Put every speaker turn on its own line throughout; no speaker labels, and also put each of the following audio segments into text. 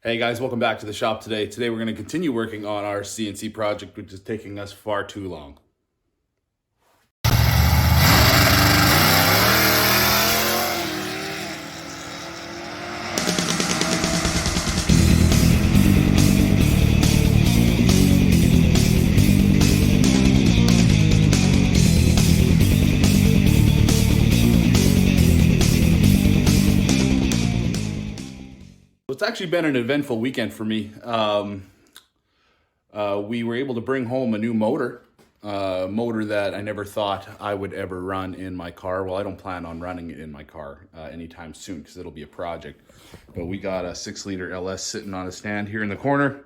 Hey guys, welcome back to the shop today. Today we're going to continue working on our CNC project, which is taking us far too long. It's actually been an eventful weekend for me. We were able to bring home a new motor that I never thought I would ever run in my car. Well, I don't plan on running it in my car anytime soon because it'll be a project. But we got a 6-liter LS sitting on a stand here in the corner.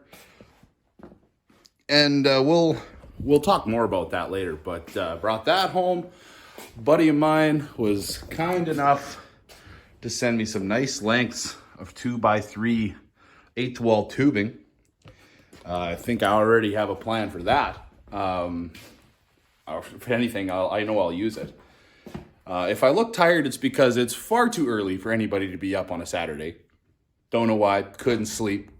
And we'll talk more about that later. But brought that home. A buddy of mine was kind enough to send me some nice lengths of 2x3 8th wall tubing. I think I already have a plan for that. If anything, I know I'll use it. If I look tired, it's because it's far too early for anybody to be up on a Saturday. Don't know why, couldn't sleep.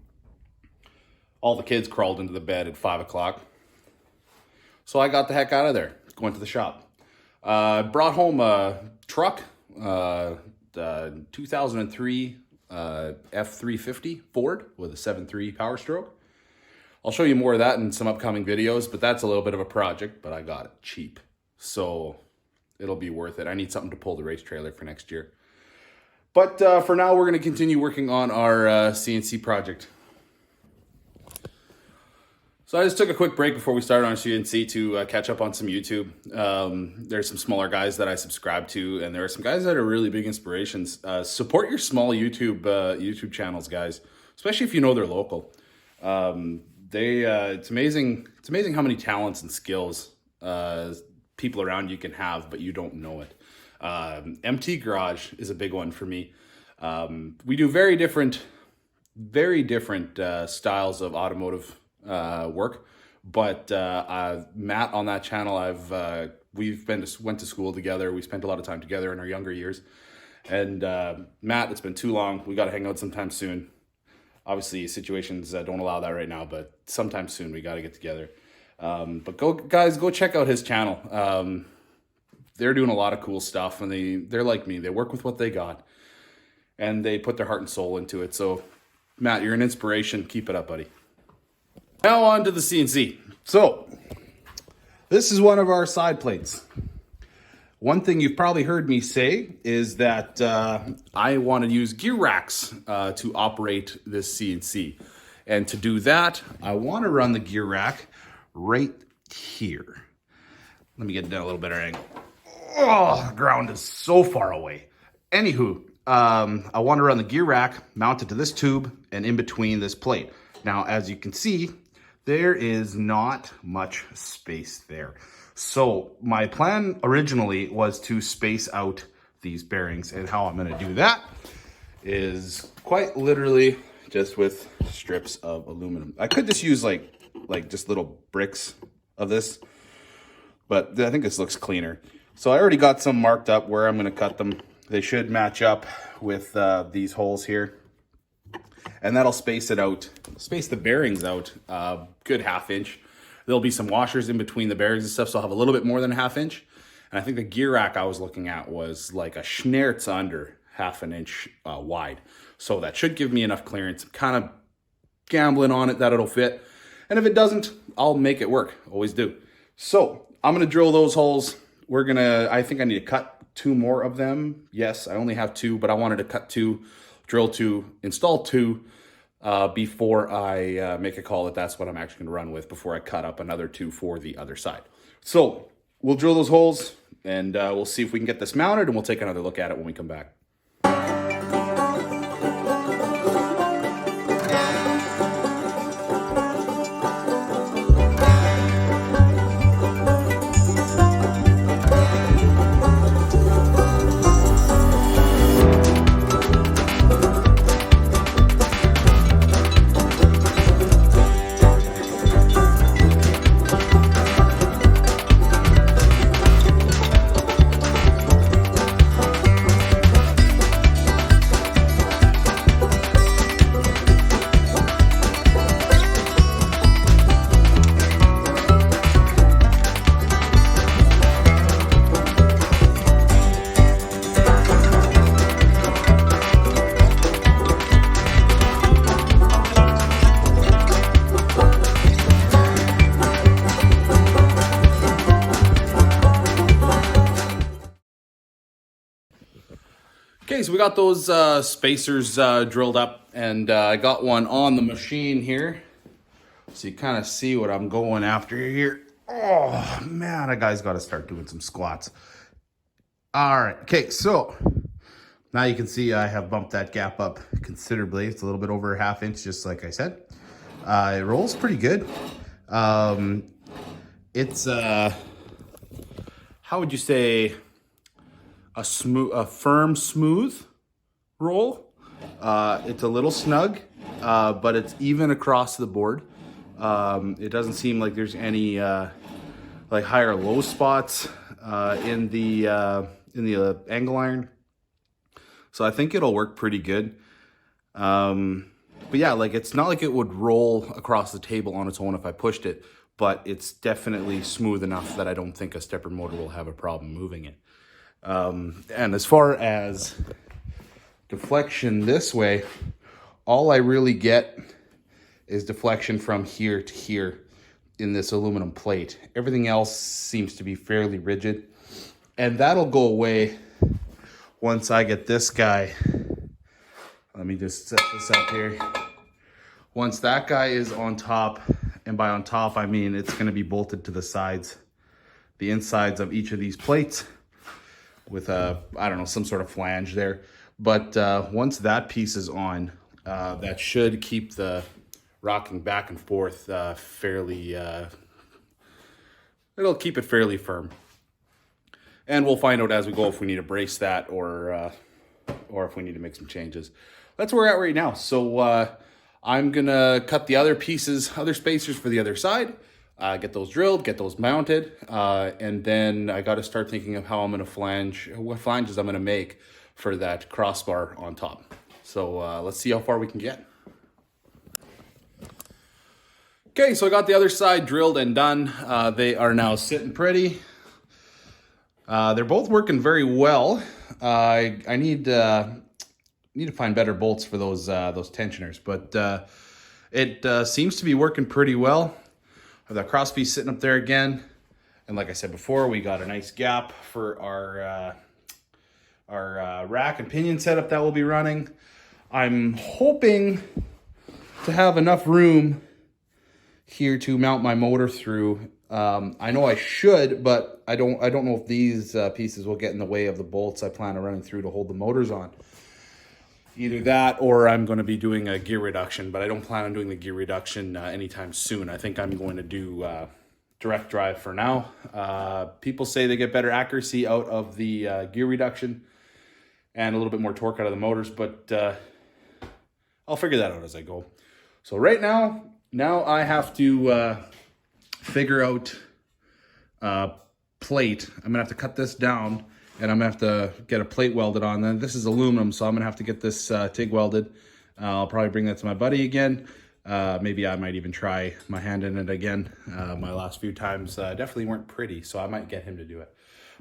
All the kids crawled into the bed at 5 o'clock. So I got the heck out of there, went to the shop. Brought home a truck, the 2003 F350 Ford with a 7.3 power stroke. I'll show you more of that in some upcoming videos, but that's a little bit of a project, but I got it cheap. So it'll be worth it. I need something to pull the race trailer for next year. But for now, we're going to continue working on our CNC project. So I just took a quick break before we started on CNC to catch up on some YouTube. There's some smaller guys that I subscribe to, and there are some guys that are really big inspirations. Support your small YouTube channels, guys, especially if you know they're local. It's amazing. It's amazing how many talents and skills people around you can have, but you don't know it. MT Garage is a big one for me. We do very different styles of automotive work, but Matt on that channel, we've went to school together. We spent a lot of time together in our younger years, and Matt, it's been too long. We got to hang out sometime soon. Obviously, situations don't allow that right now, but sometime soon we got to get together. But go check out his channel. They're doing a lot of cool stuff, and they're like me. They work with what they got, and they put their heart and soul into it. So, Matt, you're an inspiration. Keep it up, buddy. Now on to the CNC. So, this is one of our side plates. One thing you've probably heard me say is that I want to use gear racks to operate this CNC. And to do that, I want to run the gear rack right here. Let me get it down a little better angle. Oh, the ground is so far away. Anywho, I want to run the gear rack mounted to this tube and in between this plate. Now, as you can see, there is not much space there. So my plan originally was to space out these bearings, and how I'm going to do that is quite literally just with strips of aluminum. I could just use like just little bricks of this, but I think this looks cleaner. So I already got some marked up where I'm going to cut them. They should match up with these holes here. And that'll space it out, space the bearings out good 1/2 inch. There'll be some washers in between the bearings and stuff, so I'll have a little bit more than 1/2 inch. And I think the gear rack I was looking at was like a schnertz under 1/2 inch wide. So that should give me enough clearance. I'm kind of gambling on it that it'll fit. And if it doesn't, I'll make it work. Always do. So I'm going to drill those holes. I think I need to cut 2 more of them. Yes, I only have 2, but I wanted to cut 2, drill 2, install 2 before I make a call that that's what I'm actually going to run with before I cut up another 2 for the other side. So we'll drill those holes and we'll see if we can get this mounted, and we'll take another look at it when we come back. Okay, so we got those spacers drilled up, and I got one on the machine here. So you kind of see what I'm going after here. Oh, man, that guy's got to start doing some squats. All right, okay, so now you can see I have bumped that gap up considerably. It's a little bit over a ½ inch, just like I said. It rolls pretty good. It's, how would you say, a firm, smooth roll. It's a little snug, but it's even across the board. It doesn't seem like there's any like high or low spots in the angle iron. So I think it'll work pretty good. But yeah, like it's not like it would roll across the table on its own if I pushed it, but it's definitely smooth enough that I don't think a stepper motor will have a problem moving it. And as far as deflection this way, all I really get is deflection from here to here in this aluminum plate. Everything else seems to be fairly rigid, and that'll go away once I get this guy. Let me just set this up here. Once that guy is on top, and by on top I mean it's going to be bolted to the sides, the insides of each of these plates, with a, I don't know, some sort of flange there. But once that piece is on, that should keep the rocking back and forth fairly, it'll keep it fairly firm. And we'll find out as we go if we need to brace that or if we need to make some changes. That's where we're at right now. So I'm gonna cut the other pieces, other spacers for the other side, get those drilled, get those mounted, and then I got to start thinking of how I'm going to what flanges I'm going to make for that crossbar on top. So let's see how far we can get. Okay, so I got the other side drilled and done. They are now sitting pretty. They're both working very well. I need to find better bolts for those tensioners, but it seems to be working pretty well. I have that cross piece sitting up there again. And like I said before, we got a nice gap for our rack and pinion setup that we'll be running. I'm hoping to have enough room here to mount my motor through. I know I should, but I don't know if these pieces will get in the way of the bolts I plan on running through to hold the motors on. Either that or I'm going to be doing a gear reduction, but I don't plan on doing the gear reduction anytime soon. I think I'm going to do direct drive for now. People say they get better accuracy out of the gear reduction and a little bit more torque out of the motors, but I'll figure that out as I go. So right now I have to figure out plate. I'm going to have to cut this down, and I'm going to have to get a plate welded on. Then this is aluminum, so I'm going to have to get this TIG welded. I'll probably bring that to my buddy again. Maybe I might even try my hand in it again. My last few times definitely weren't pretty, so I might get him to do it.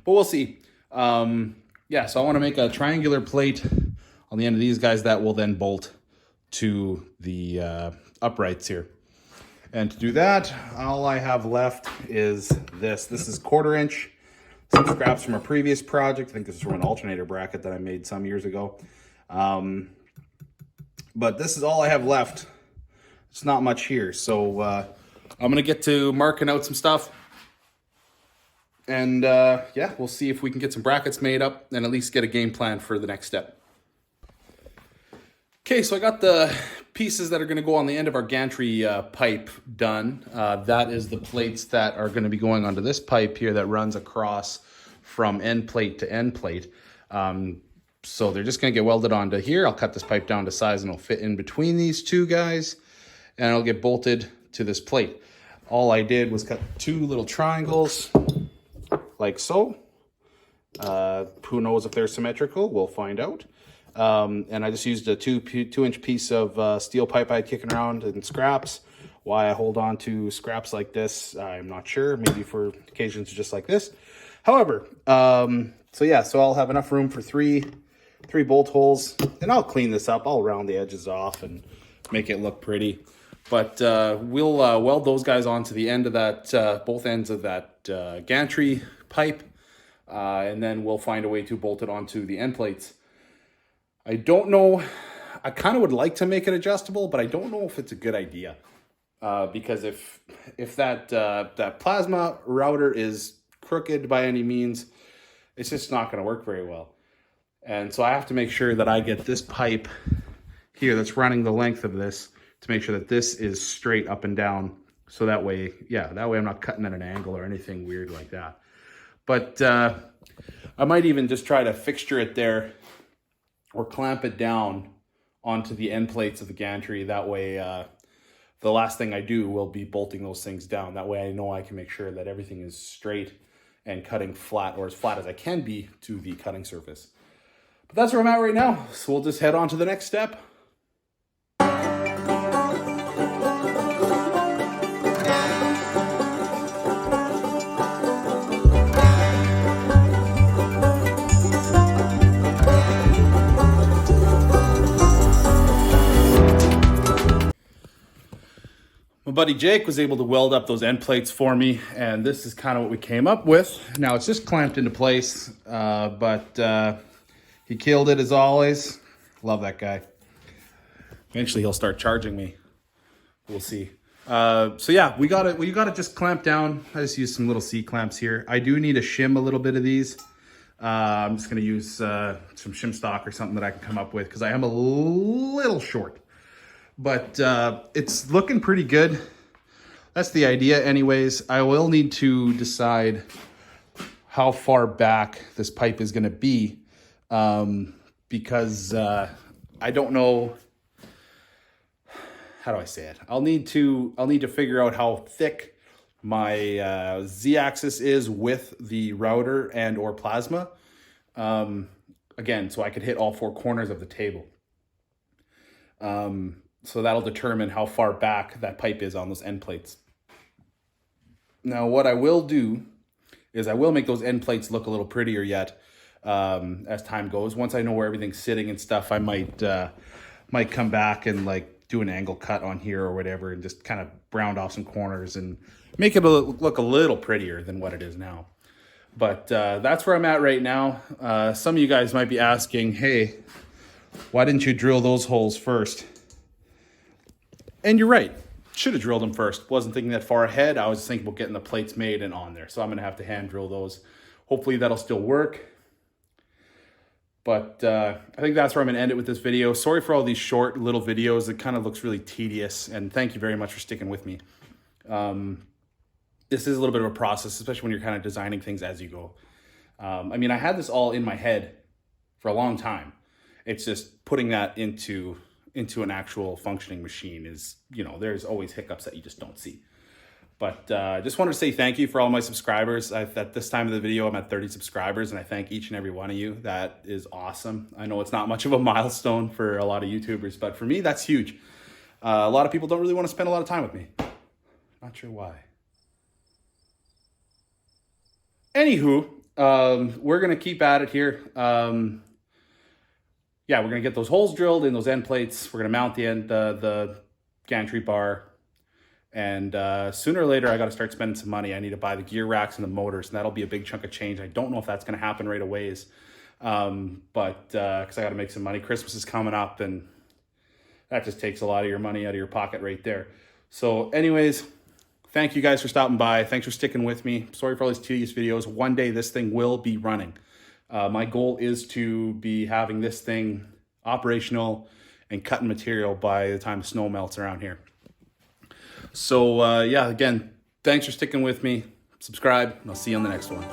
But we'll see. Yeah, so I want to make a triangular plate on the end of these guys that will then bolt to the uprights here. And to do that, all I have left is this. This is 1/4 inch. Some scraps from a previous project. I think this is from an alternator bracket that I made some years ago. But this is all I have left. It's not much here. So I'm going to get to marking out some stuff. And yeah, we'll see if we can get some brackets made up and at least get a game plan for the next step. Okay, so I got the pieces that are going to go on the end of our gantry pipe done. That is the plates that are going to be going onto this pipe here that runs across from end plate to end plate. So they're just going to get welded onto here. I'll cut this pipe down to size and it'll fit in between these two guys, and it'll get bolted to this plate. All I did was cut 2 little triangles like so. Who knows if they're symmetrical? We'll find out. And I just used a 2-inch piece of steel pipe I had kicking around in scraps. Why I hold on to scraps like this, I'm not sure. Maybe for occasions just like this. However, so yeah, so I'll have enough room for three bolt holes, and I'll clean this up. I'll round the edges off and make it look pretty. But we'll weld those guys onto the end of that, both ends of that gantry pipe, and then we'll find a way to bolt it onto the end plates. I don't know. I kind of would like to make it adjustable, but I don't know if it's a good idea. Because if that plasma router is crooked by any means, it's just not going to work very well. And so I have to make sure that I get this pipe here that's running the length of this to make sure that this is straight up and down. So that way, yeah, that way I'm not cutting at an angle or anything weird like that. But I might even just try to fixture it there or clamp it down onto the end plates of the gantry. That way, the last thing I do will be bolting those things down. That way I know I can make sure that everything is straight and cutting flat, or as flat as I can be, to the cutting surface. But that's where I'm at right now. So we'll just head on to the next step. My buddy Jake was able to weld up those end plates for me, and this is kind of what we came up with. Now it's just clamped into place, but he killed it as always. Love that guy. Eventually he'll start charging me. We'll see. So yeah, we got it just clamped down. I just used some little C-clamps here. I do need to shim a little bit of these. I'm just gonna use some shim stock or something that I can come up with because I am a little short. But it's looking pretty good. That's the idea anyways. I will need to decide how far back this pipe is gonna be because I don't know, how do I say it? I'll need to figure out how thick my Z-axis is with the router and or plasma. Again, so I could hit all four corners of the table. So that'll determine how far back that pipe is on those end plates. Now, what I will do is I will make those end plates look a little prettier yet as time goes. Once I know where everything's sitting and stuff, I might come back and like do an angle cut on here or whatever and just kind of round off some corners and make it look a little prettier than what it is now. But that's where I'm at right now. Some of you guys might be asking, hey, why didn't you drill those holes first? And you're right. Should have drilled them first. Wasn't thinking that far ahead. I was thinking about getting the plates made and on there. So I'm going to have to hand drill those. Hopefully that'll still work. But I think that's where I'm going to end it with this video. Sorry for all these short little videos. It kind of looks really tedious. And thank you very much for sticking with me. This is a little bit of a process, especially when you're kind of designing things as you go. I mean, I had this all in my head for a long time. It's just putting that into an actual functioning machine is, you know, there's always hiccups that you just don't see. But just wanted to say thank you for all my subscribers. At this time of the video, I'm at 30 subscribers, and I thank each and every one of you. That is awesome. I know it's not much of a milestone for a lot of YouTubers, but for me, that's huge. A lot of people don't really want to spend a lot of time with me. Not sure why. Anywho, we're going to keep at it here. Yeah, we're going to get those holes drilled in those end plates. We're going to mount the gantry bar. And sooner or later, I got to start spending some money. I need to buy the gear racks and the motors, and that'll be a big chunk of change. I don't know if that's going to happen right away, but because I got to make some money. Christmas is coming up, and that just takes a lot of your money out of your pocket right there. So anyways, thank you guys for stopping by. Thanks for sticking with me. Sorry for all these tedious videos. One day, this thing will be running. My goal is to be having this thing operational and cutting material by the time snow melts around here. So yeah, again, thanks for sticking with me. Subscribe, and I'll see you on the next one.